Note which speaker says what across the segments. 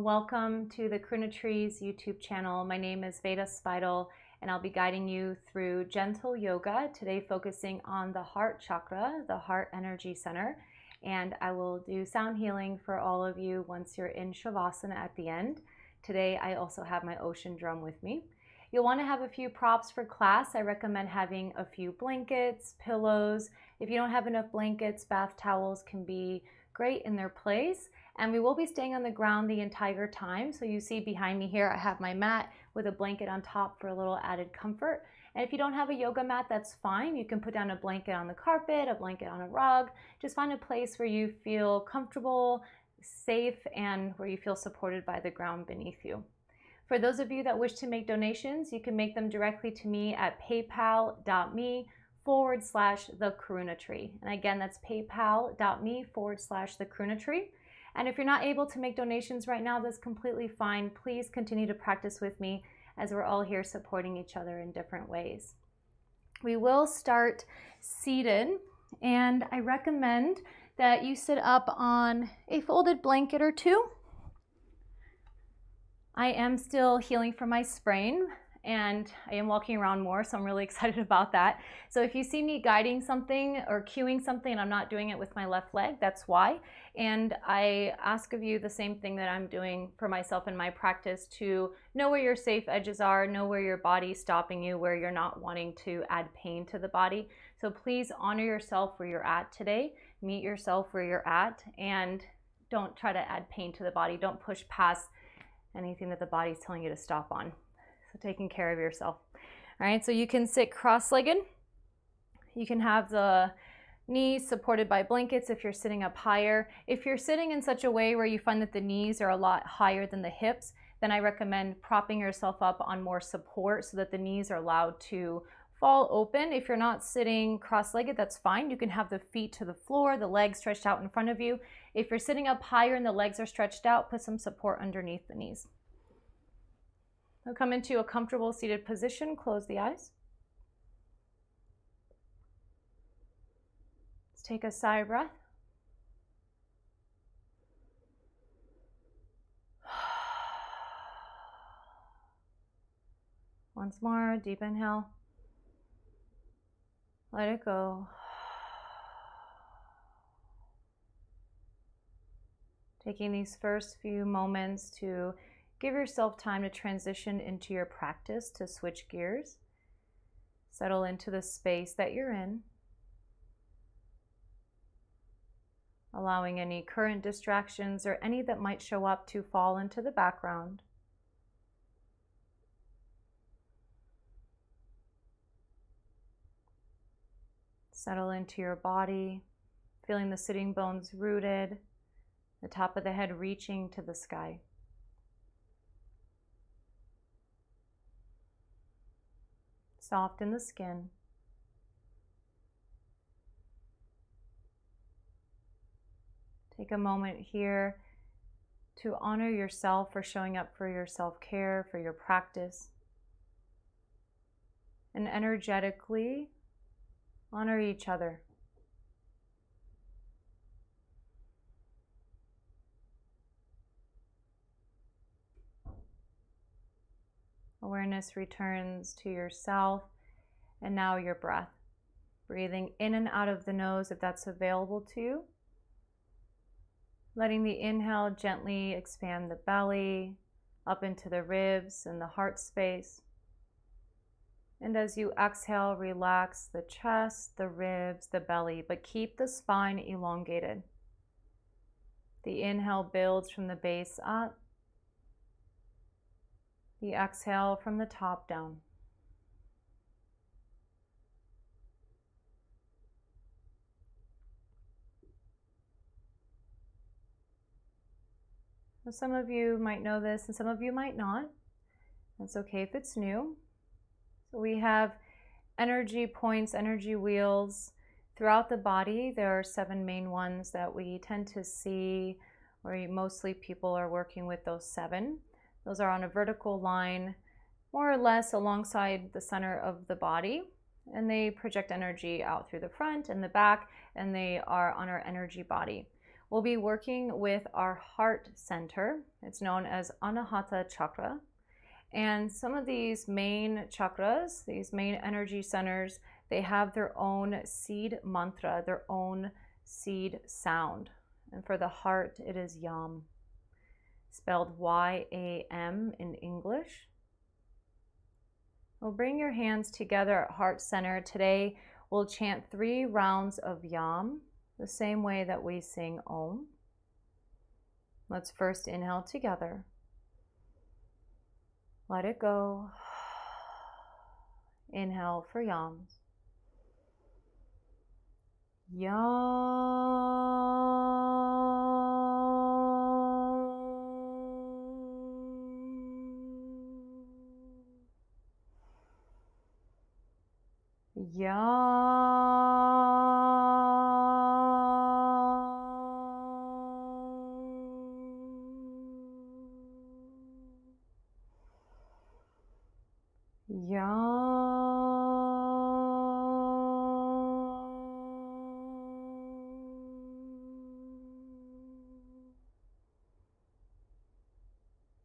Speaker 1: Welcome to the Karuna Trees YouTube channel. My name is Veda Spidle and I'll be guiding you through gentle yoga, today focusing on the heart chakra, the heart energy center. And I will do sound healing for all of you once you're in Shavasana at the end. Today I also have my ocean drum with me. You'll want to have a few props for class. I recommend having a few blankets, pillows. If you don't have enough blankets, bath towels can be great in their place. And we will be staying on the ground the entire time. So you see behind me here, I have my mat with a blanket on top for a little added comfort. And if you don't have a yoga mat, that's fine. You can put down a blanket on the carpet, a blanket on a rug. Just find a place where you feel comfortable, safe, and where you feel supported by the ground beneath you. For those of you that wish to make donations, you can make them directly to me at paypal.me/the Karuna Tree. And again, that's paypal.me/the Karuna Tree. And if you're not able to make donations right now, that's completely fine. Please continue to practice with me as we're all here supporting each other in different ways. We will start seated, and I recommend that you sit up on a folded blanket or two. I am still healing from my sprain, and I am walking around more, so I'm really excited about that. So if you see me guiding something or cueing something and I'm not doing it with my left leg, that's why. And I ask of you the same thing that I'm doing for myself in my practice, to know where your safe edges are, know where your body's stopping you, where you're not wanting to add pain to the body. So please honor yourself where you're at today, meet yourself where you're at, and don't try to add pain to the body. Don't push past anything that the body's telling you to stop on. So taking care of yourself. All right, so you can sit cross-legged. You can have the knees supported by blankets if you're sitting up higher. If you're sitting in such a way where you find that the knees are a lot higher than the hips, then I recommend propping yourself up on more support so that the knees are allowed to fall open. If you're not sitting cross-legged, that's fine. You can have the feet to the floor, the legs stretched out in front of you. If you're sitting up higher and the legs are stretched out, put some support underneath the knees. Now come into a comfortable seated position, close the eyes. Let's take a sigh of breath. Once more, deep inhale. Let it go. Taking these first few moments to give yourself time to transition into your practice, to switch gears. Settle into the space that you're in. Allowing any current distractions or any that might show up to fall into the background. Settle into your body, feeling the sitting bones rooted, the top of the head reaching to the sky. Soften the skin. Take a moment here to honor yourself for showing up for your self-care, for your practice. And energetically honor each other. Awareness returns to yourself, and now your breath. Breathing in and out of the nose if that's available to you. Letting the inhale gently expand the belly, up into the ribs and the heart space. And as you exhale, relax the chest, the ribs, the belly, but keep the spine elongated. The inhale builds from the base up. The exhale from the top down. Now, some of you might know this and some of you might not. That's okay if it's new. So we have energy points, energy wheels throughout the body. There are 7 main ones that we tend to see, or mostly people are working with those 7. Those are on a vertical line, more or less alongside the center of the body, and they project energy out through the front and the back, and they are on our energy body. We'll be working with our heart center. It's known as Anahata Chakra. And some of these main chakras, these main energy centers, they have their own seed mantra, their own seed sound. And for the heart, it is Yam, spelled Y-A-M in English. We'll bring your hands together at heart center. Today, we'll chant 3 rounds of Yam, the same way that we sing Om. Let's first inhale together. Let it go. Inhale for Yams. Yam.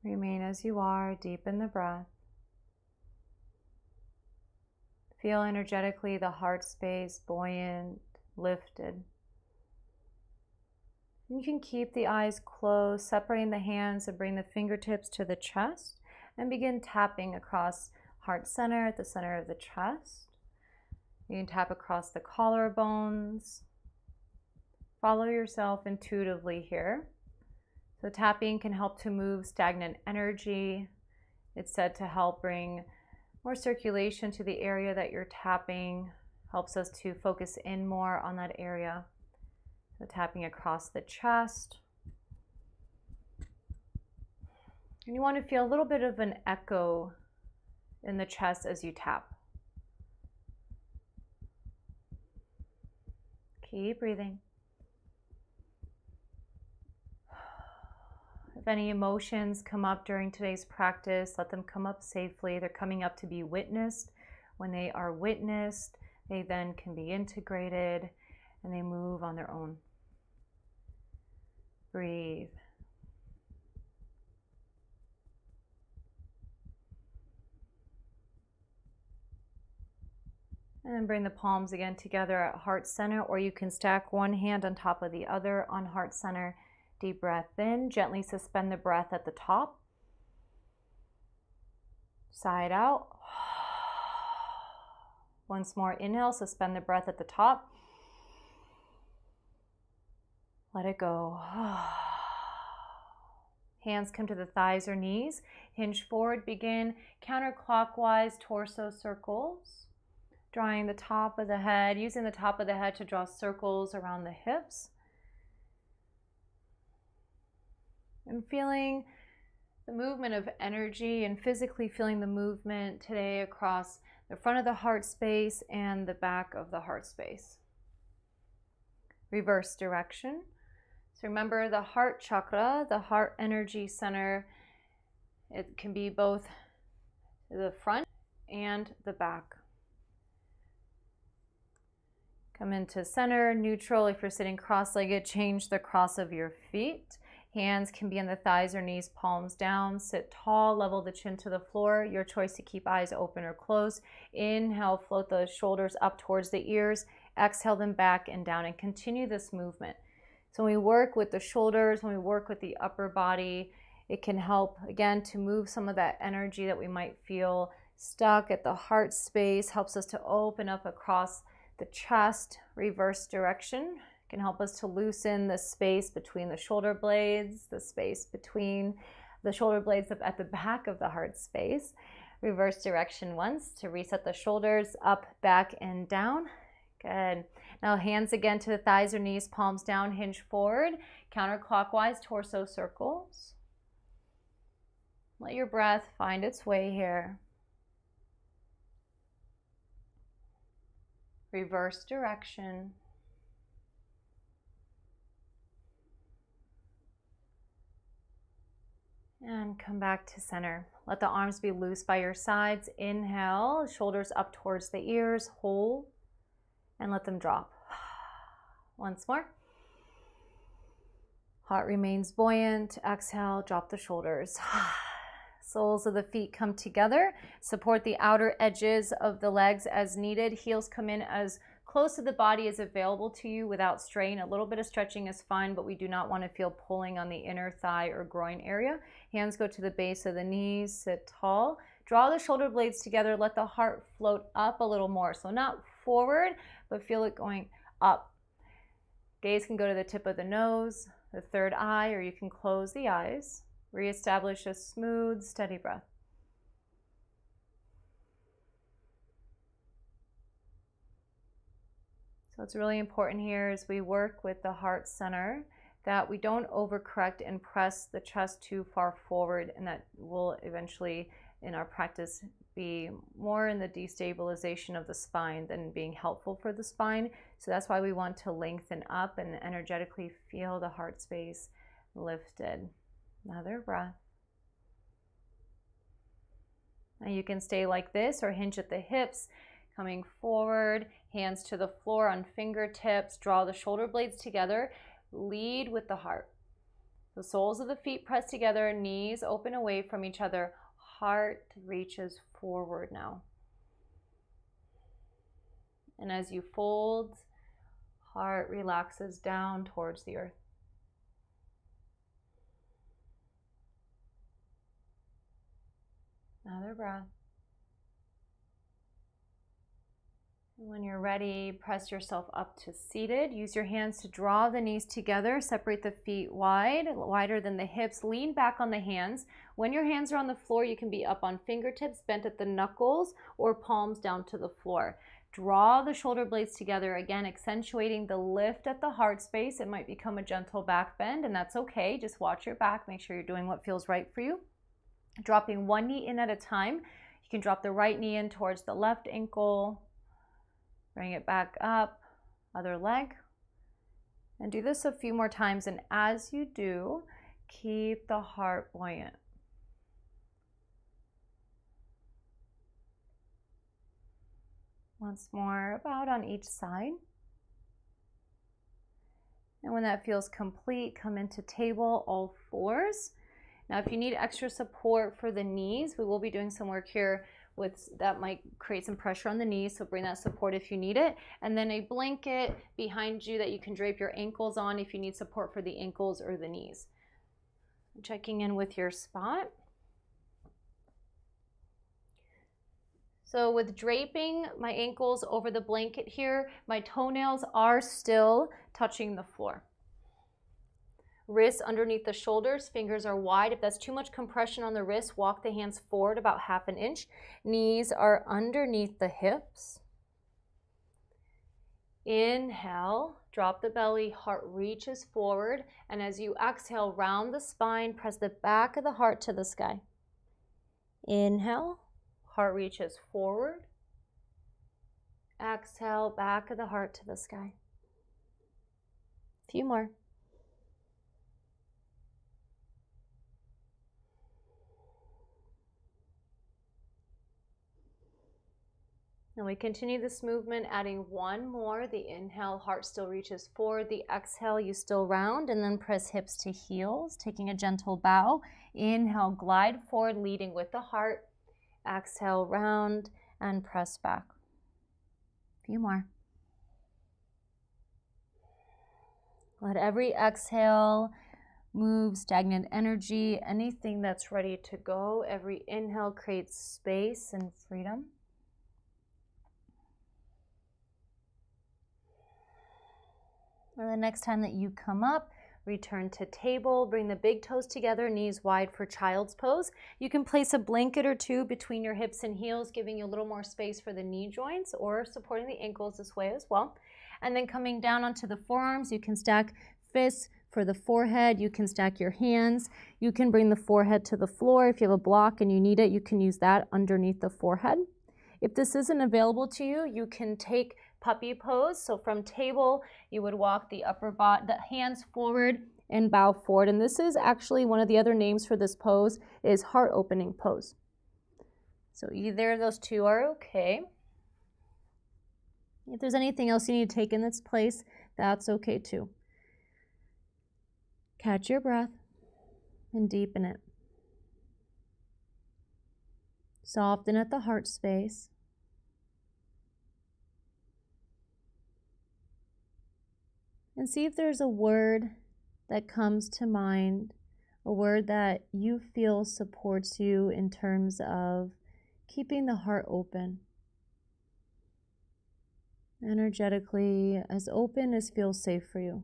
Speaker 1: Remain as you are, deepen the breath. Feel energetically the heart space buoyant, lifted. You can keep the eyes closed, separating the hands and bring the fingertips to the chest and begin tapping across heart center at the center of the chest. You can tap across the collarbones. Follow yourself intuitively here. So tapping can help to move stagnant energy. It's said to help bring more circulation to the area that you're tapping, helps us to focus in more on that area. So tapping across the chest. And you want to feel a little bit of an echo in the chest as you tap. Keep breathing. If any emotions come up during today's practice, let them come up safely. They're coming up to be witnessed. When they are witnessed, they then can be integrated and they move on their own. Breathe. And then bring the palms again together at heart center, or you can stack one hand on top of the other on heart center. Deep breath in, gently suspend the breath at the top. Side out. Once more, inhale, suspend the breath at the top. Let it go. Hands come to the thighs or knees. Hinge forward, begin counterclockwise torso circles. Drawing the top of the head, using the top of the head to draw circles around the hips. And feeling the movement of energy and physically feeling the movement today across the front of the heart space and the back of the heart space. Reverse direction. So remember the heart chakra, the heart energy center, it can be both the front and the back. Come into center, neutral. If you're sitting cross-legged, change the cross of your feet. Hands can be on the thighs or knees, palms down. Sit tall, level the chin to the floor. Your choice to keep eyes open or closed. Inhale, float the shoulders up towards the ears. Exhale them back and down, and continue this movement. So when we work with the shoulders, when we work with the upper body, it can help, again, to move some of that energy that we might feel stuck at the heart space. Helps us to open up across the chest. Reverse direction can help us to loosen the space between the shoulder blades, the space between the shoulder blades up at the back of the heart space. Reverse direction once to reset the shoulders, up, back, and down. Good. Now hands again to the thighs or knees, palms down, hinge forward, counterclockwise torso circles. Let your breath find its way here. Reverse direction. And come back to center. Let the arms be loose by your sides. Inhale, shoulders up towards the ears, hold, and let them drop. Once more. Heart remains buoyant. Exhale, drop the shoulders. Soles of the feet come together. Support the outer edges of the legs as needed. Heels come in as close to the body as available to you without strain. A little bit of stretching is fine, but we do not want to feel pulling on the inner thigh or groin area. Hands go to the base of the knees. Sit tall. Draw the shoulder blades together. Let the heart float up a little more. So not forward, but feel it going up. Gaze can go to the tip of the nose, the third eye, or you can close the eyes. Reestablish a smooth, steady breath. So it's really important here as we work with the heart center that we don't overcorrect and press the chest too far forward, and that will eventually in our practice be more in the destabilization of the spine than being helpful for the spine. So that's why we want to lengthen up and energetically feel the heart space lifted. Another breath. Now you can stay like this or hinge at the hips, coming forward, hands to the floor on fingertips, draw the shoulder blades together, lead with the heart. The soles of the feet press together, knees open away from each other, heart reaches forward now. And as you fold, heart relaxes down towards the earth. Another breath. When you're ready, press yourself up to seated. Use your hands to draw the knees together. Separate the feet wide, wider than the hips. Lean back on the hands. When your hands are on the floor, you can be up on fingertips, bent at the knuckles, or palms down to the floor. Draw the shoulder blades together, again, accentuating the lift at the heart space. It might become a gentle back bend, and that's okay. Just watch your back. Make sure you're doing what feels right for you. Dropping one knee in at a time. You can drop the right knee in towards the left ankle. Bring it back up, other leg. And do this a few more times. And as you do, keep the heart buoyant. Once more, about on each side. And when that feels complete, come into table, all fours. Now, if you need extra support for the knees, we will be doing some work here that might create some pressure on the knees, so bring that support if you need it. And then a blanket behind you that you can drape your ankles on if you need support for the ankles or the knees. Checking in with your spot. So with draping my ankles over the blanket here, my toenails are still touching the floor. Wrists underneath the shoulders, fingers are wide. If that's too much compression on the wrist, walk the hands forward about half an inch. Knees are underneath the hips. Inhale, drop the belly, heart reaches forward. And as you exhale, round the spine, press the back of the heart to the sky. Inhale, heart reaches forward. Exhale, back of the heart to the sky. A few more. And we continue this movement, adding one more. The inhale, heart still reaches forward. The exhale, you still round, and then press hips to heels, taking a gentle bow. Inhale, glide forward, leading with the heart. Exhale, round, and press back. A few more. Let every exhale move stagnant energy, anything that's ready to go. Every inhale creates space and freedom. And the next time that you come up, return to table, bring the big toes together, knees wide for child's pose. You can place a blanket or two between your hips and heels, giving you a little more space for the knee joints or supporting the ankles this way as well. And then coming down onto the forearms, you can stack fists for the forehead. You can stack your hands. You can bring the forehead to the floor. If you have a block and you need it, you can use that underneath the forehead. If this isn't available to you, you can take puppy pose. So from table, you would walk the the hands forward and bow forward. And this is actually one of the other names for this pose is heart opening pose. So either of those two are okay. If there's anything else you need to take in its place, that's okay too. Catch your breath and deepen it. Soften at the heart space. And see if there's a word that comes to mind, a word that you feel supports you in terms of keeping the heart open. Energetically, as open as feels safe for you.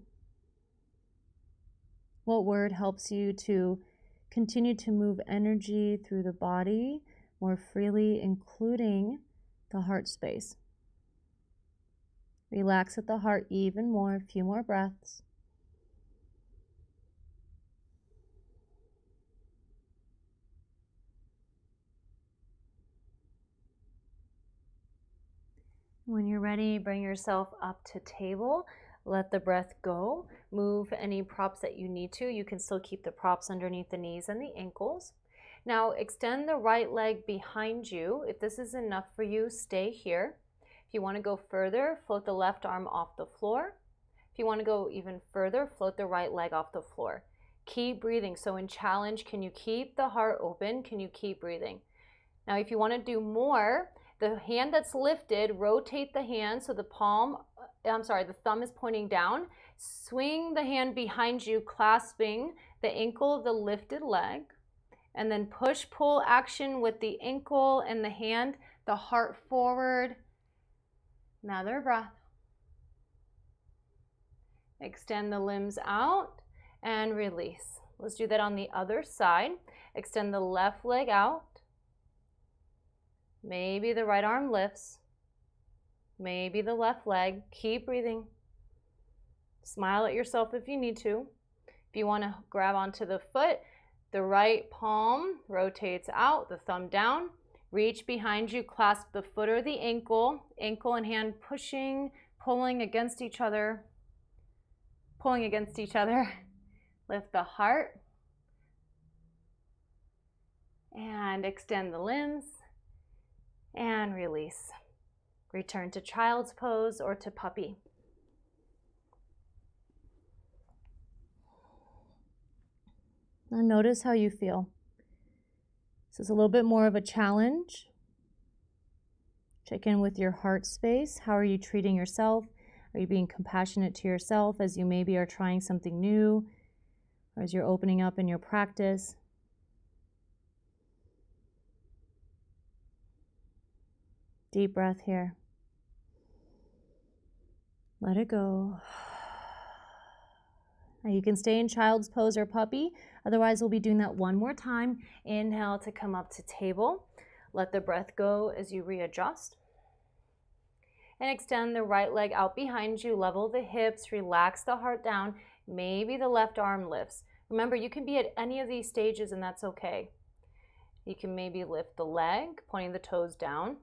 Speaker 1: What word helps you to continue to move energy through the body more freely, including the heart space? Relax at the heart even more, a few more breaths. When you're ready, bring yourself up to table. Let the breath go. Move any props that you need to. You can still keep the props underneath the knees and the ankles. Now extend the right leg behind you. If this is enough for you, stay here. If you want to go further, float the left arm off the floor. If you want to go even further, float the right leg off the floor. Keep breathing. So in challenge, can you keep the heart open? Can you keep breathing? Now if you want to do more, the hand that's lifted, rotate the hand so the thumb is pointing down. Swing the hand behind you, clasping the ankle of the lifted leg. And then push-pull action with the ankle and the hand, the heart forward. Another breath. Extend the limbs out and release. Let's do that on the other side. Extend the left leg out. Maybe the right arm lifts. Maybe the left leg. Keep breathing. Smile at yourself if you need to. If you want to grab onto the foot, the right palm rotates out, the thumb down. Reach behind you, clasp the foot or the ankle. Ankle and hand pushing, pulling against each other. Pulling against each other. Lift the heart. And extend the limbs. And release. Return to child's pose or to puppy. Now notice how you feel. This is a little bit more of a challenge. Check in with your heart space. How are you treating yourself? Are you being compassionate to yourself as you maybe are trying something new, or as you're opening up in your practice? Deep breath here. Let it go. Now you can stay in child's pose or puppy. Otherwise, we'll be doing that one more time. Inhale to come up to table. Let the breath go as you readjust. And extend the right leg out behind you. Level the hips. Relax the heart down. Maybe the left arm lifts. Remember, you can be at any of these stages and that's okay. You can maybe lift the leg, pointing the toes down.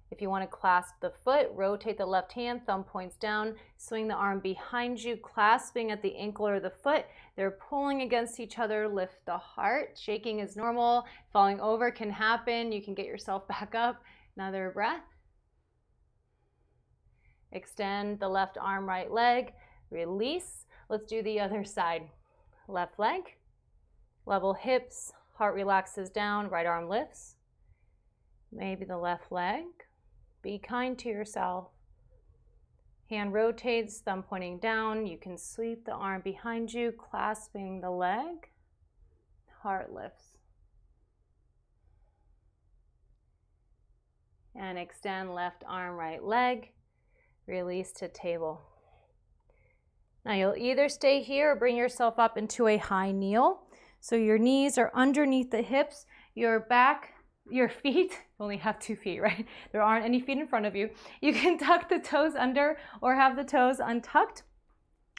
Speaker 1: If you want to clasp the foot, rotate the left hand, thumb points down, swing the arm behind you, clasping at the ankle or the foot. They're pulling against each other. Lift the heart. Shaking is normal. Falling over can happen. You can get yourself back up. Another breath. Extend the left arm, right leg. Release. Let's do the other side. Left leg. Level hips. Heart relaxes down. Right arm lifts. Maybe the left leg. Be kind to yourself. Hand rotates, thumb pointing down. You can sweep the arm behind you, clasping the leg. Heart lifts. And extend left arm, right leg. Release to table. Now you'll either stay here or bring yourself up into a high kneel. So your knees are underneath the hips, your back, your feet only have 2 feet, right? There aren't any feet in front of you. You can tuck the toes under or have the toes untucked.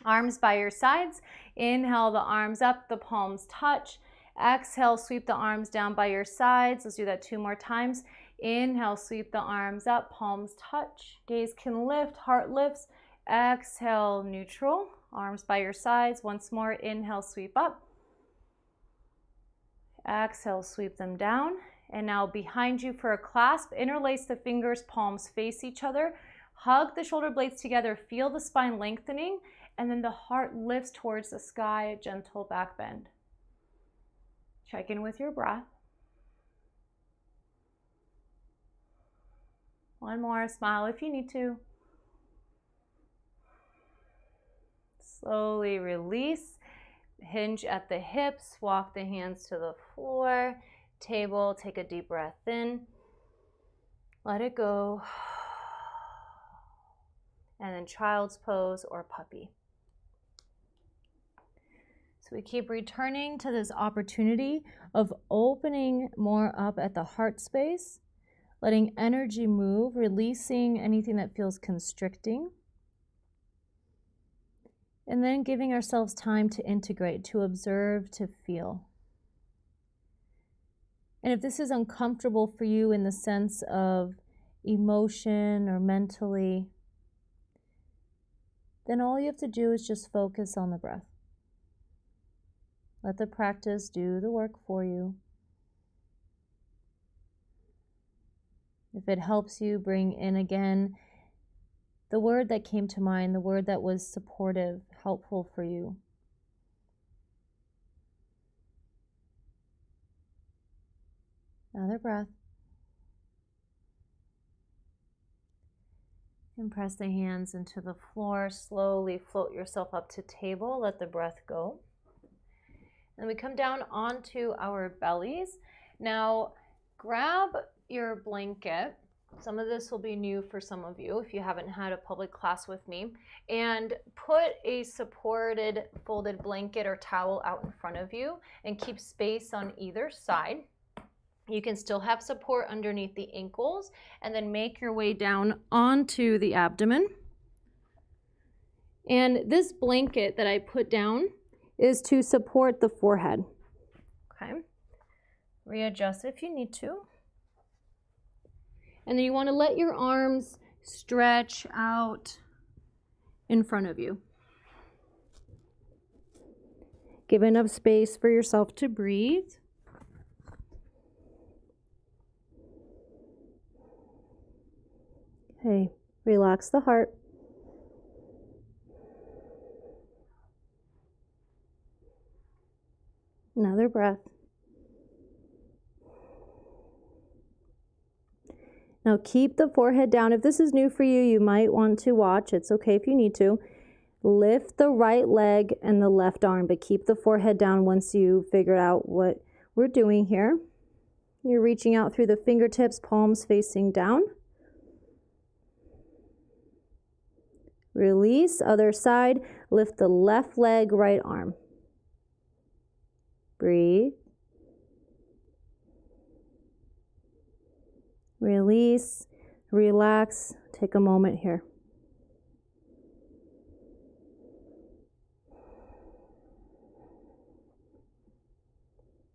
Speaker 1: Arms by your sides. Inhale the arms up, the palms touch. Exhale, sweep the arms down by your sides. Let's do that 2 more times. Inhale, sweep the arms up, palms touch. Gaze can lift, heart lifts. Exhale, neutral. Arms by your sides. Once more, inhale, sweep up. Exhale, sweep them down. And now behind you for a clasp, interlace the fingers, palms face each other. Hug the shoulder blades together, feel the spine lengthening. And then the heart lifts towards the sky, a gentle back bend. Check in with your breath. One more, smile if you need to. Slowly release. Hinge at the hips, walk the hands to the floor, table, take a deep breath in, let it go, and then child's pose or puppy. So we keep returning to this opportunity of opening more up at the heart space, letting energy move, releasing anything that feels constricting. And then giving ourselves time to integrate, to observe, to feel. And if this is uncomfortable for you in the sense of emotion or mentally, then all you have to do is just focus on the breath. Let the practice do the work for you. If it helps you, bring in again the word that came to mind, the word that was supportive, helpful for you. Another breath. And press the hands into the floor. Slowly float yourself up to table. Let the breath go. And we come down onto our bellies. Now, grab your blanket. Some of this will be new for some of you if you haven't had a public class with me. And put a supported folded blanket or towel out in front of you and keep space on either side. You can still have support underneath the ankles, and then make your way down onto the abdomen. And this blanket that I put down is to support the forehead. Okay. Readjust if you need to. And then you want to let your arms stretch out in front of you. Give enough space for yourself to breathe. Okay, relax the heart. Another breath. Now keep the forehead down. If this is new for you, you might want to watch. It's okay if you need to. Lift the right leg and the left arm, but keep the forehead down once you figure out what we're doing here. You're reaching out through the fingertips, palms facing down. Release, other side. Lift the left leg, right arm. Breathe. Release, relax, take a moment here.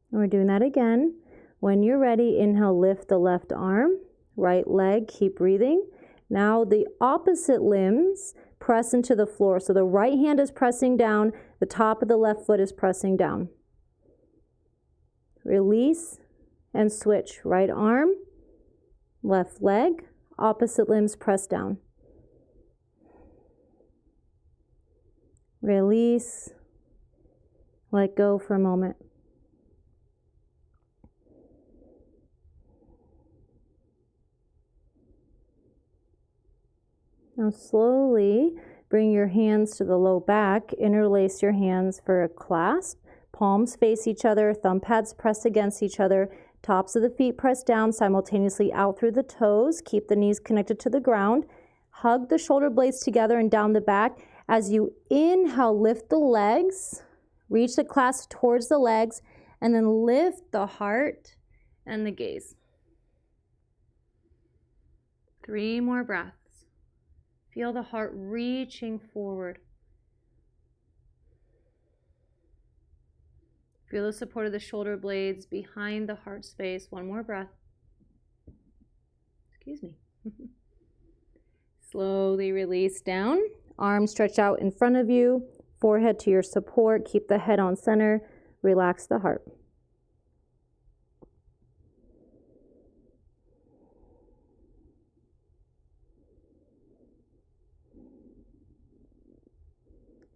Speaker 1: And we're doing that again. When you're ready, inhale, lift the left arm, right leg, keep breathing. Now the opposite limbs press into the floor. So the right hand is pressing down, the top of the left foot is pressing down. Release and switch. Right arm, left leg, opposite limbs press down. Release. Let go for a moment. Now slowly bring your hands to the low back. Interlace your hands for a clasp. Palms face each other, thumb pads press against each other. Tops of the feet press down simultaneously out through the toes. Keep the knees connected to the ground. Hug the shoulder blades together and down the back. As you inhale, lift the legs. Reach the clasp towards the legs. And then lift the heart and the gaze. 3 more breaths. Feel the heart reaching forward. Feel the support of the shoulder blades behind the heart space. 1 more breath. Excuse me. Slowly release down. Arms stretch out in front of you. Forehead to your support. Keep the head on center. Relax the heart.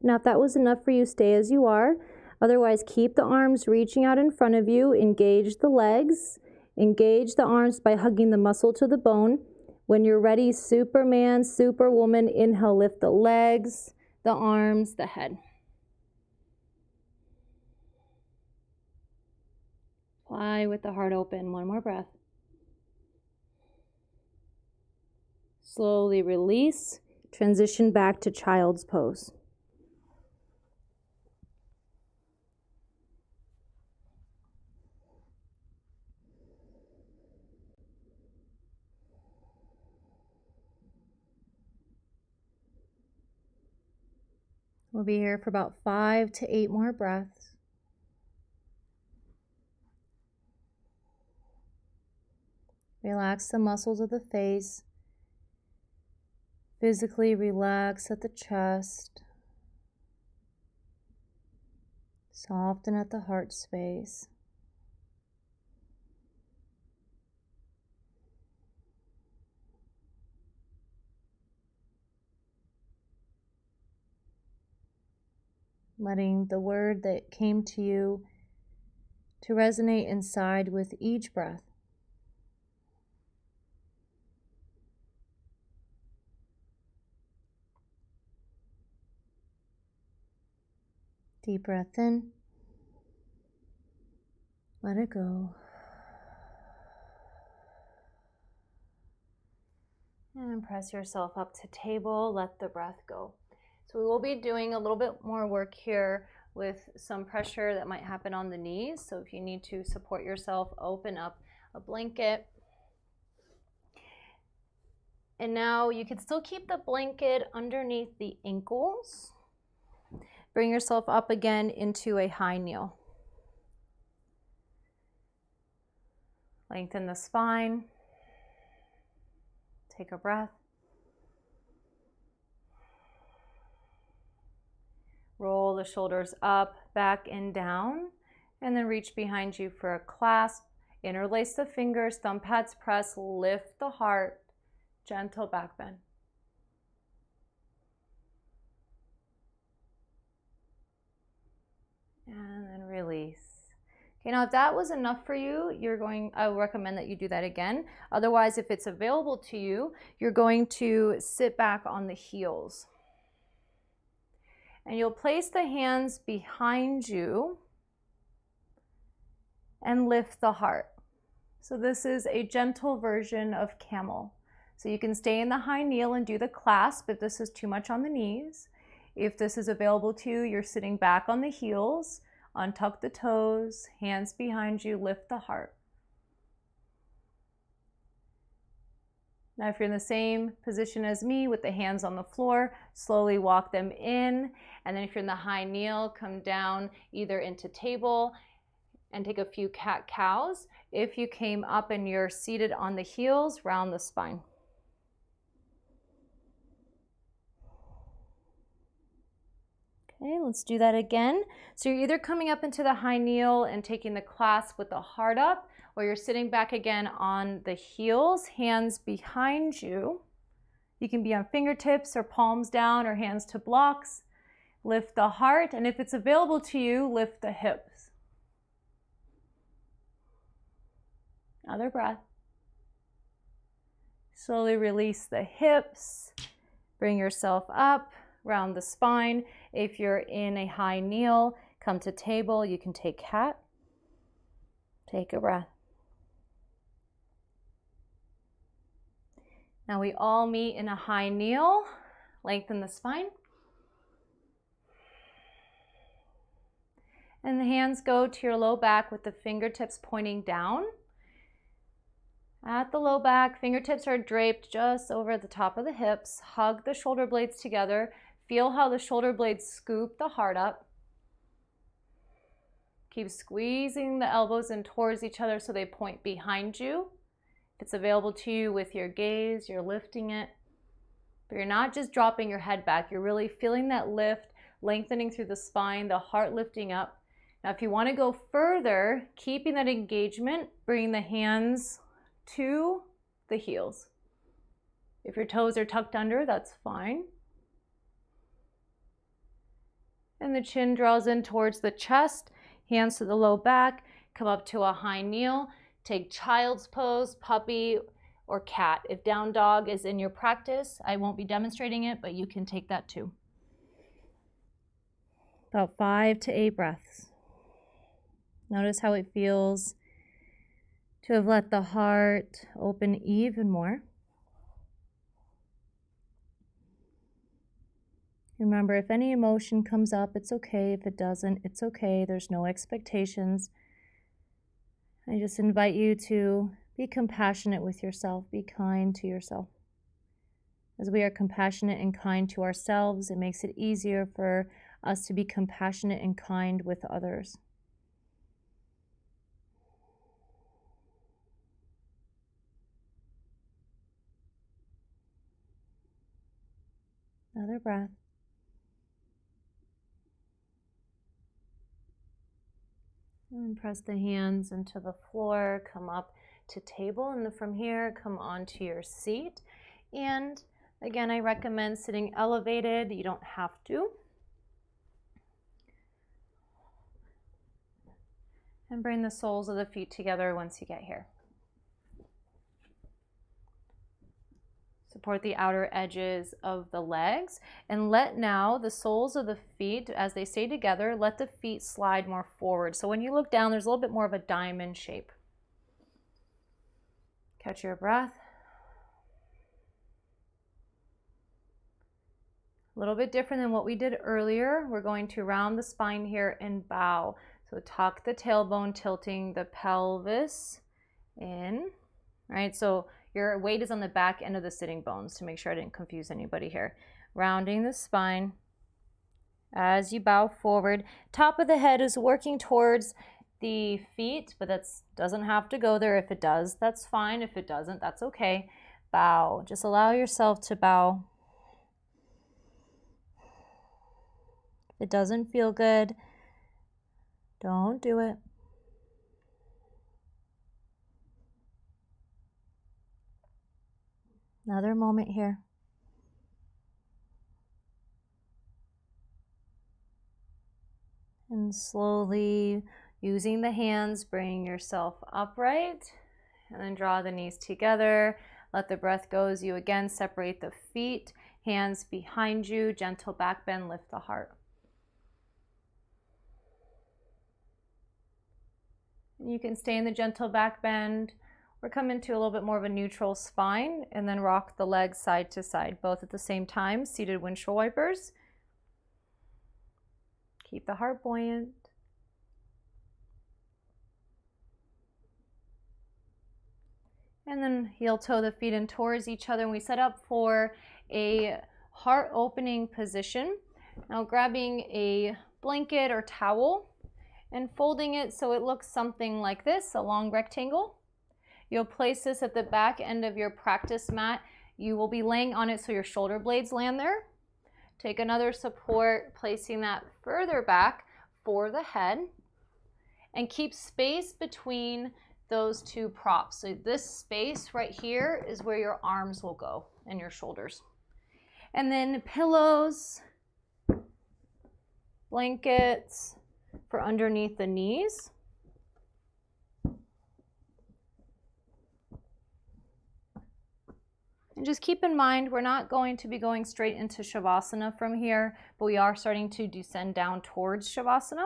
Speaker 1: Now, if that was enough for you, stay as you are. Otherwise, keep the arms reaching out in front of you. Engage the legs. Engage the arms by hugging the muscle to the bone. When you're ready, Superman, Superwoman, inhale, lift the legs, the arms, the head. Fly with the heart open. One more breath. Slowly release. Transition back to child's pose. We'll be here for about 5 to 8 more breaths. Relax the muscles of the face. Physically relax at the chest. Soften at the heart space. Letting the word that came to you to resonate inside with each breath. Deep breath in. Let it go. And press yourself up to table. Let the breath go. So we will be doing a little bit more work here with some pressure that might happen on the knees. So if you need to support yourself, open up a blanket. And now you can still keep the blanket underneath the ankles. Bring yourself up again into a high kneel. Lengthen the spine. Take a breath. Roll the shoulders up, back, and down, and then reach behind you for a clasp. Interlace the fingers, thumb pads press, lift the heart, gentle back bend. And then release. Okay, now if that was enough for you, I would recommend that you do that again. Otherwise, if it's available to you, you're going to sit back on the heels. And you'll place the hands behind you and lift the heart. So this is a gentle version of camel. So you can stay in the high kneel and do the clasp if this is too much on the knees. If this is available to you, you're sitting back on the heels, untuck the toes, hands behind you, lift the heart. Now, if you're in the same position as me with the hands on the floor, slowly walk them in. And then if you're in the high kneel, come down either into table and take a few cat-cows. If you came up and you're seated on the heels, round the spine. Okay, let's do that again. So you're either coming up into the high kneel and taking the clasp with the heart up, or you're sitting back again on the heels, hands behind you. You can be on fingertips or palms down or hands to blocks. Lift the heart, and if it's available to you, lift the hips. Another breath. Slowly release the hips. Bring yourself up, round the spine. If you're in a high kneel, come to table. You can take cat. Take a breath. Now we all meet in a high kneel. Lengthen the spine. And the hands go to your low back with the fingertips pointing down. At the low back, fingertips are draped just over the top of the hips. Hug the shoulder blades together. Feel how the shoulder blades scoop the heart up. Keep squeezing the elbows in towards each other so they point behind you. If it's available to you with your gaze, you're lifting it. But you're not just dropping your head back. You're really feeling that lift, lengthening through the spine, the heart lifting up. Now, if you want to go further, keeping that engagement, bring the hands to the heels. If your toes are tucked under, that's fine. And the chin draws in towards the chest, hands to the low back, come up to a high kneel, take child's pose, puppy, or cat. If down dog is in your practice, I won't be demonstrating it, but you can take that too. About 5 to 8 breaths. Notice how it feels to have let the heart open even more. Remember, if any emotion comes up, it's okay. If it doesn't, it's okay. There's no expectations. I just invite you to be compassionate with yourself. Be kind to yourself. As we are compassionate and kind to ourselves, it makes it easier for us to be compassionate and kind with others. Another breath. And press the hands into the floor, come up to table, and then from here, come onto your seat. And again, I recommend sitting elevated. You don't have to. And bring the soles of the feet together once you get here. Support the outer edges of the legs, and let now the soles of the feet, as they stay together, let the feet slide more forward. So when you look down, there's a little bit more of a diamond shape. Catch your breath. A little bit different than what we did earlier. We're going to round the spine here and bow. So tuck the tailbone, tilting the pelvis in, right? So your weight is on the back end of the sitting bones, to make sure I didn't confuse anybody here. Rounding the spine as you bow forward. Top of the head is working towards the feet, but that doesn't have to go there. If it does, that's fine. If it doesn't, that's okay. Bow. Just allow yourself to bow. If it doesn't feel good, don't do it. Another moment here. And slowly, using the hands, bring yourself upright. And then draw the knees together. Let the breath go as you again separate the feet. Hands behind you. Gentle back bend. Lift the heart. And you can stay in the gentle back bend, or come into a little bit more of a neutral spine, and then rock the legs side to side, both at the same time. Seated windshield wipers. Keep the heart buoyant. And then heel toe the feet in towards each other, and we set up for a heart opening position. Now grabbing a blanket or towel and folding it so it looks something like this, a long rectangle. You'll place this at the back end of your practice mat. You will be laying on it so your shoulder blades land there. Take another support, placing that further back for the head, and keep space between those two props. So this space right here is where your arms will go and your shoulders. And then pillows, blankets for underneath the knees. And just keep in mind, we're not going to be going straight into Shavasana from here, but we are starting to descend down towards Shavasana.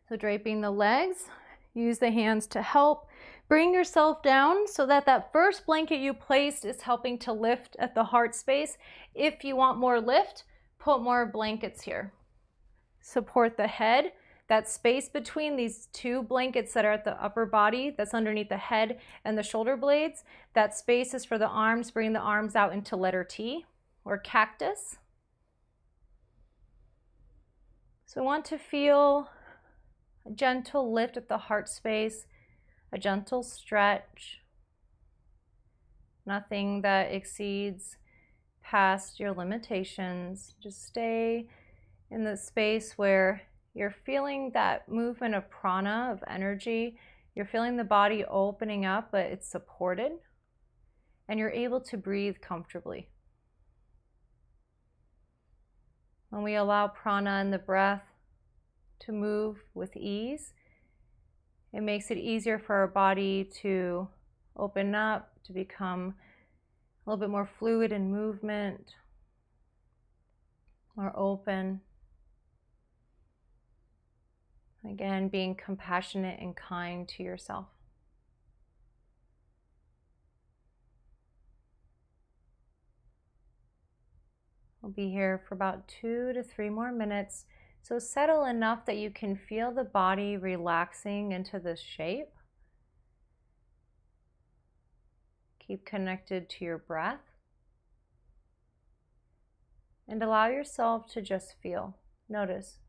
Speaker 1: So draping the legs, use the hands to help. Bring yourself down so that that first blanket you placed is helping to lift at the heart space. If you want more lift, put more blankets here. Support the head. That space between these two blankets that are at the upper body, that's underneath the head and the shoulder blades, that space is for the arms. Bring the arms out into letter T or cactus. So I want to feel a gentle lift at the heart space, a gentle stretch, nothing that exceeds past your limitations. Just stay in the space where you're feeling that movement of prana, of energy. You're feeling the body opening up, but it's supported, and you're able to breathe comfortably. When we allow prana and the breath to move with ease, it makes it easier for our body to open up, to become a little bit more fluid in movement, more open. Again, being compassionate and kind to yourself. We'll be here for about 2 to 3 more minutes. So settle enough that you can feel the body relaxing into this shape. Keep connected to your breath. And allow yourself to just feel. Notice.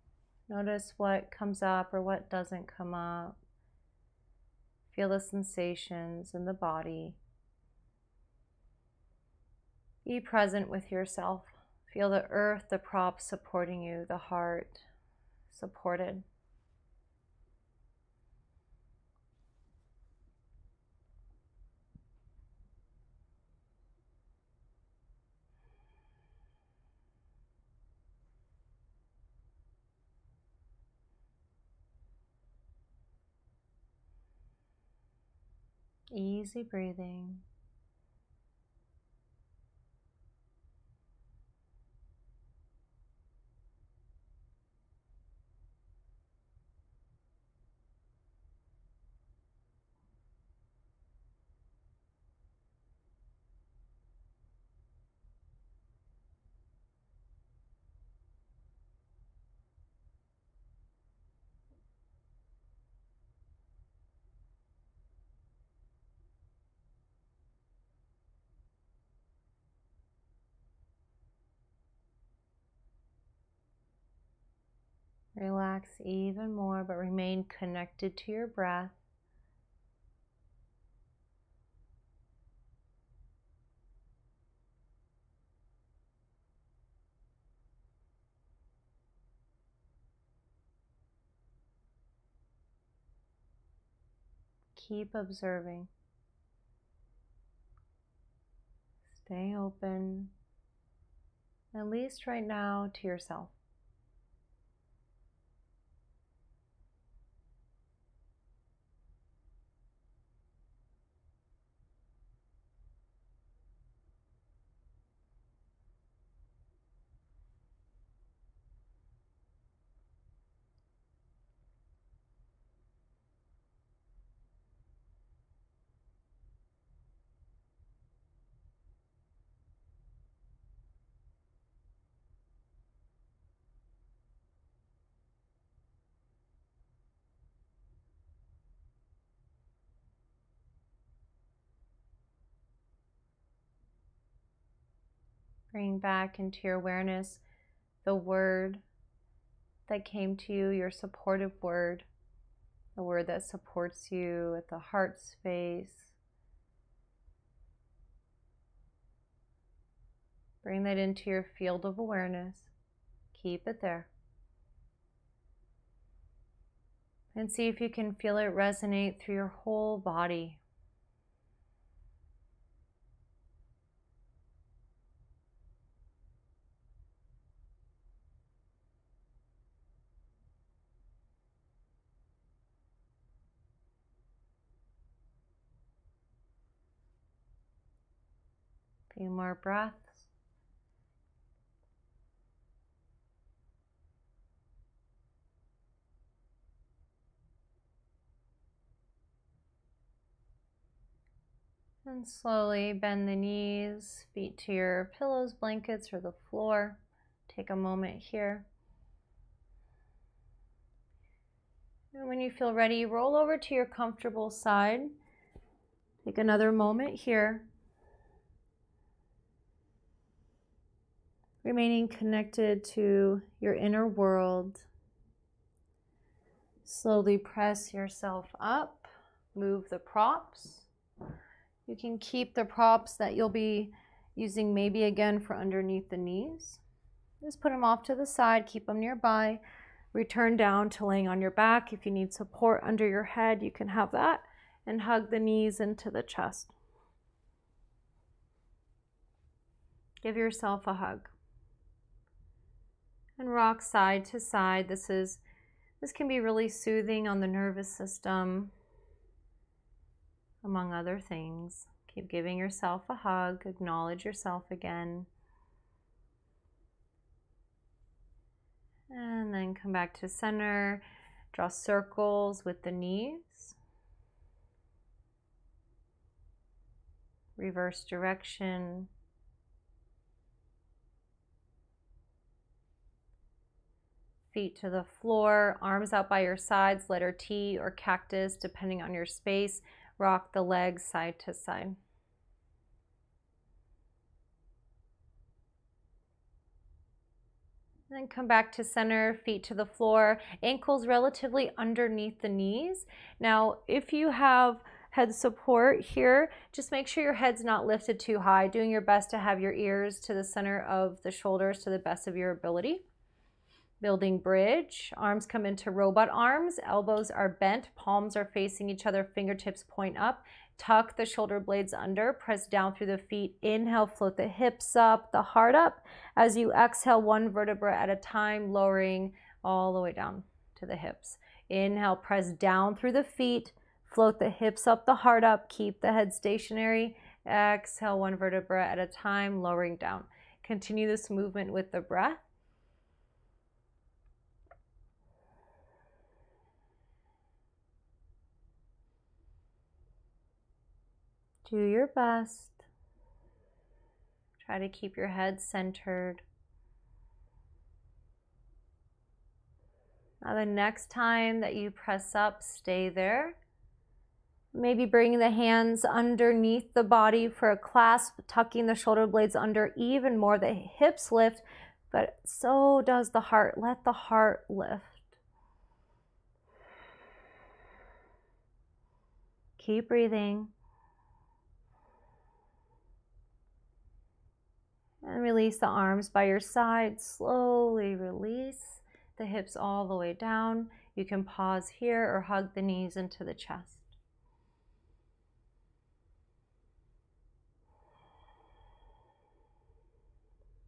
Speaker 1: Notice what comes up or what doesn't come up. Feel the sensations in the body. Be present with yourself. Feel the earth, the props supporting you, the heart supported. Easy breathing. Relax even more, but remain connected to your breath. Keep observing. Stay open, at least right now, to yourself. Bring back into your awareness the word that came to you, your supportive word, the word that supports you at the heart space. Bring that into your field of awareness. Keep it there. And see if you can feel it resonate through your whole body. A few more breaths. And slowly bend the knees, feet to your pillows, blankets, or the floor. Take a moment here. And when you feel ready, roll over to your comfortable side. Take another moment here. Remaining connected to your inner world. Slowly press yourself up. Move the props. You can keep the props that you'll be using maybe again for underneath the knees. Just put them off to the side, keep them nearby. Return down to laying on your back. If you need support under your head, you can have that. And hug the knees into the chest. Give yourself a hug. And rock side to side. This can be really soothing on the nervous system, among other things. Keep giving yourself a hug. Acknowledge yourself again. And then come back to center. Draw circles with the knees. Reverse direction. Feet to the floor, arms out by your sides, letter T or cactus, depending on your space. Rock the legs side to side. And then come back to center, feet to the floor, ankles relatively underneath the knees. Now, if you have head support here, just make sure your head's not lifted too high, doing your best to have your ears to the center of the shoulders to the best of your ability. Building bridge, arms come into robot arms, elbows are bent, palms are facing each other, fingertips point up. Tuck the shoulder blades under, press down through the feet. Inhale, float the hips up, the heart up. As you exhale, one vertebra at a time, lowering all the way down to the hips. Inhale, press down through the feet, float the hips up, the heart up, keep the head stationary. Exhale, one vertebra at a time, lowering down. Continue this movement with the breath. Do your best. Try to keep your head centered. Now the next time that you press up, stay there. Maybe bring the hands underneath the body for a clasp, tucking the shoulder blades under even more. The hips lift, but so does the heart. Let the heart lift. Keep breathing. And release the arms by your side. Slowly release the hips all the way down. You can pause here or hug the knees into the chest.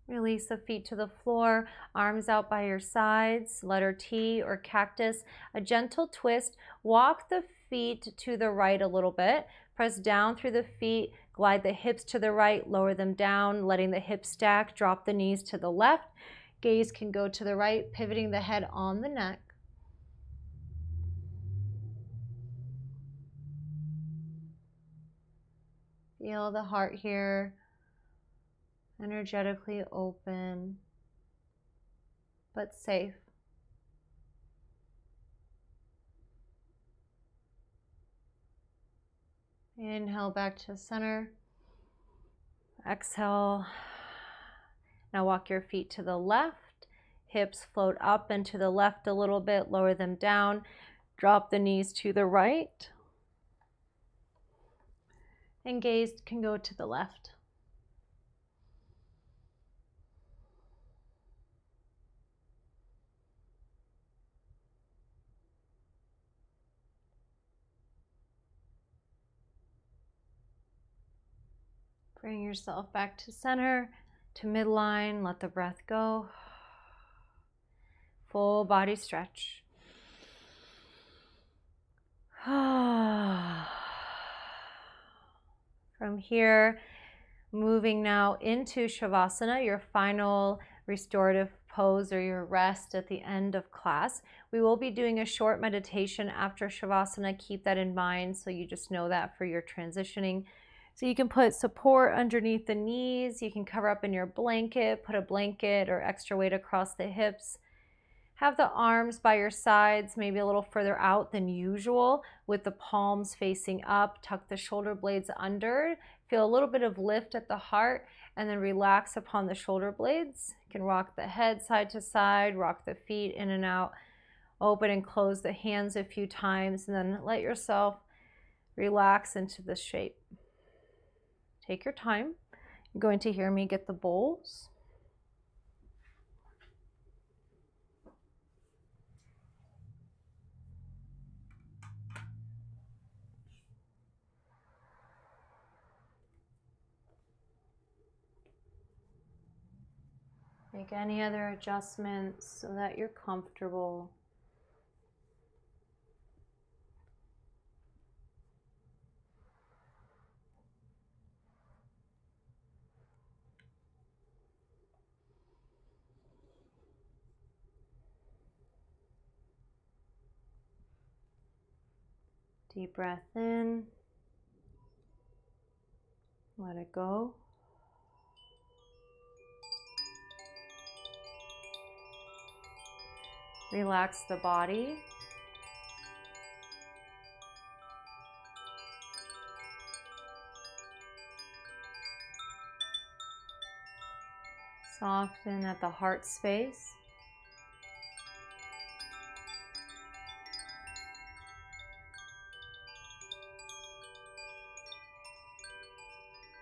Speaker 1: Release the feet to the floor, arms out by your sides, letter T or cactus. A gentle twist. Walk the feet to the right a little bit. Press down through the feet. Glide the hips to the right, lower them down, letting the hips stack. Drop the knees to the left. Gaze can go to the right, pivoting the head on the neck. Feel the heart here, energetically open, but safe. Inhale back to center. Exhale. Now walk your feet to the left. Hips float up and to the left a little bit. Lower them down. Drop the knees to the right. And gaze can go to the left. Bring yourself back to center, to midline. Let the breath go. Full body stretch. From here, moving now into Shavasana, your final restorative pose or your rest at the end of class. We will be doing a short meditation after Shavasana. Keep that in mind so you just know that for your transitioning. So you can put support underneath the knees. You can cover up in your blanket, put a blanket or extra weight across the hips. Have the arms by your sides, maybe a little further out than usual, with the palms facing up. Tuck the shoulder blades under. Feel a little bit of lift at the heart, and then relax upon the shoulder blades. You can rock the head side to side, rock the feet in and out. Open and close the hands a few times, and then let yourself relax into this shape. Take your time. You're going to hear me get the bowls. Make any other adjustments so that you're comfortable. Deep breath in. Let it go. Relax the body. Soften at the heart space.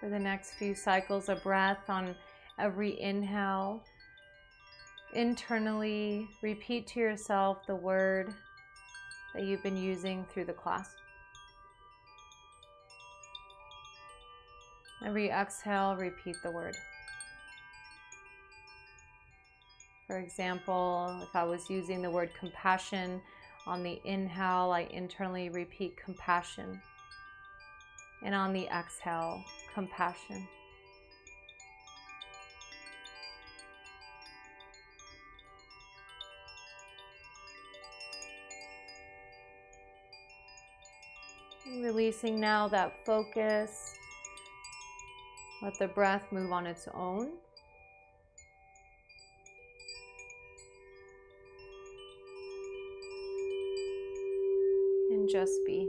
Speaker 1: For the next few cycles of breath, on every inhale, internally repeat to yourself the word that you've been using through the class. Every exhale, repeat the word. For example, if I was using the word compassion, on the inhale, I internally repeat compassion. And on the exhale, compassion. And releasing now that focus. Let the breath move on its own. And just be.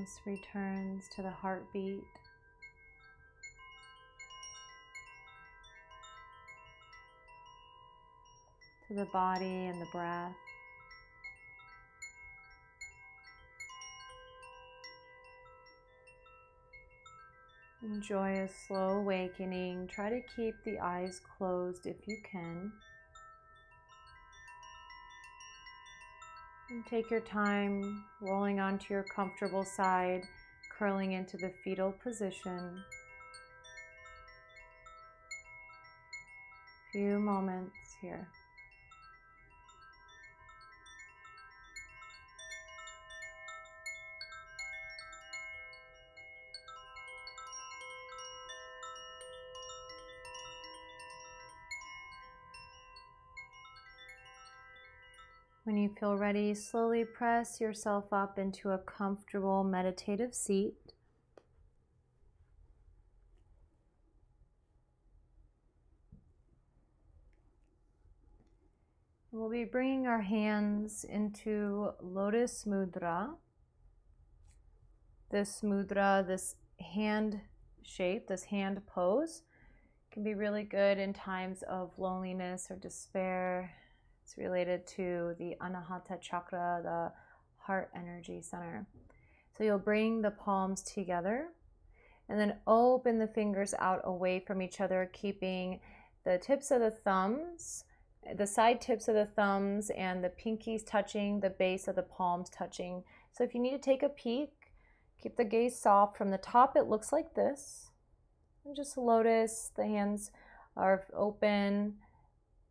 Speaker 1: awareness returns to the heartbeat, to the body and the breath. Enjoy a slow awakening. Try to keep the eyes closed if you can. And take your time rolling onto your comfortable side, curling into the fetal position. Few moments here. When you feel ready, slowly press yourself up into a comfortable meditative seat. We'll be bringing our hands into Lotus Mudra. This mudra, this hand shape, this hand pose, can be really good in times of loneliness or despair. It's related to the Anahata Chakra, the heart energy center. So you'll bring the palms together and then open the fingers out away from each other, keeping the tips of the thumbs, the side tips of the thumbs and the pinkies touching, the base of the palms touching. So if you need to take a peek, keep the gaze soft. From the top, it looks like this. And just lotus, the hands are open.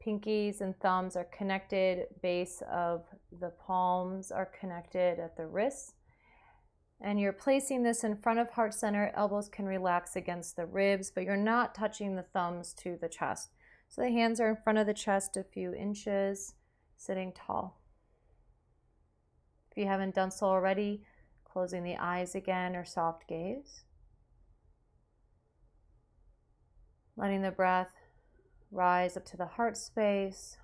Speaker 1: Pinkies and thumbs are connected, base of the palms are connected at the wrists. And you're placing this in front of heart center. Elbows can relax against the ribs, but you're not touching the thumbs to the chest. So the hands are in front of the chest a few inches, sitting tall. If you haven't done so already, closing the eyes again or soft gaze. Letting the breath rise up to the heart space.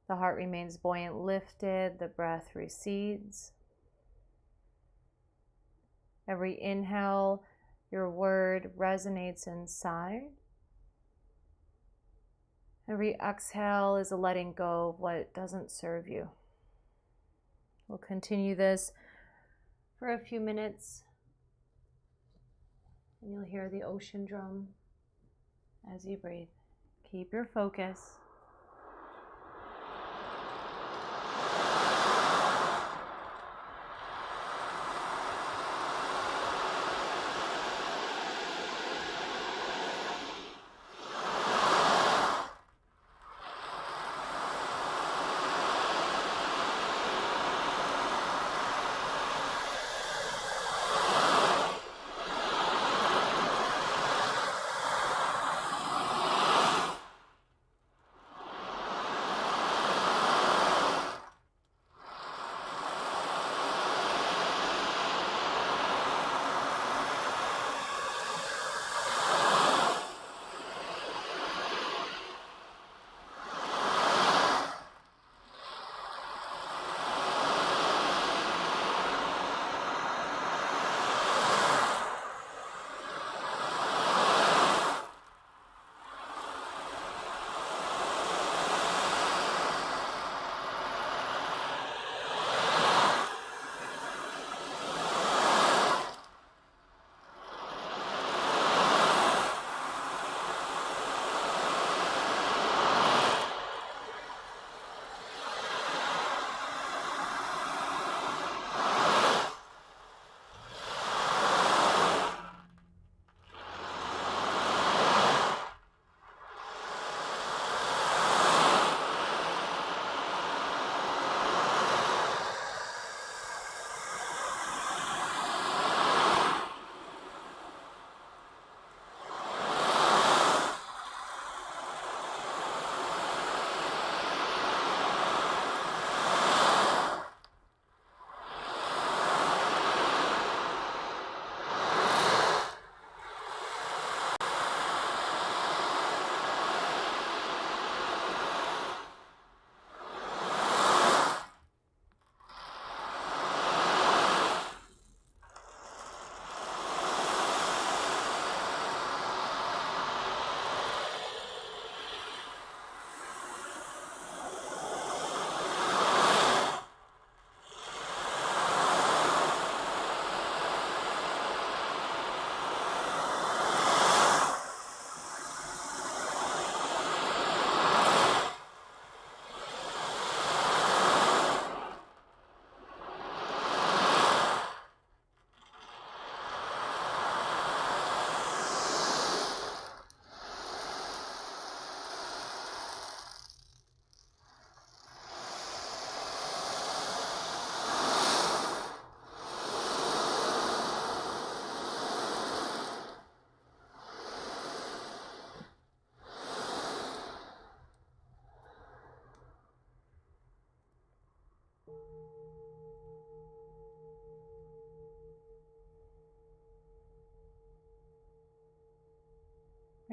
Speaker 1: The heart remains buoyant, lifted. The breath recedes. Every inhale, your word resonates inside. Every exhale is a letting go of what doesn't serve you. We'll continue this for a few minutes, and you'll hear the ocean drum as you breathe. Keep your focus.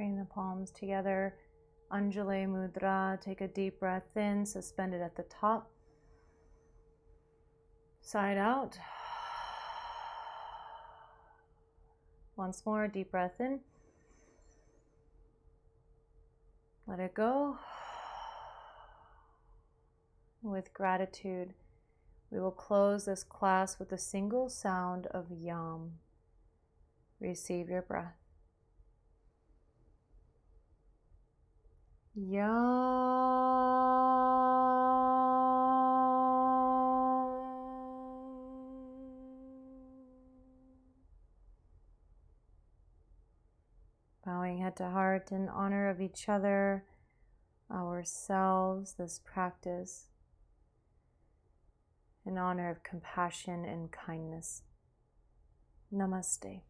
Speaker 1: Bring the palms together. Anjali Mudra. Take a deep breath in, suspend it at the top. Side out. Once more, deep breath in. Let it go. With gratitude, we will close this class with a single sound of Yam. Receive your breath. Yam. Bowing head to heart in honor of each other, ourselves, this practice, in honor of compassion and kindness. Namaste.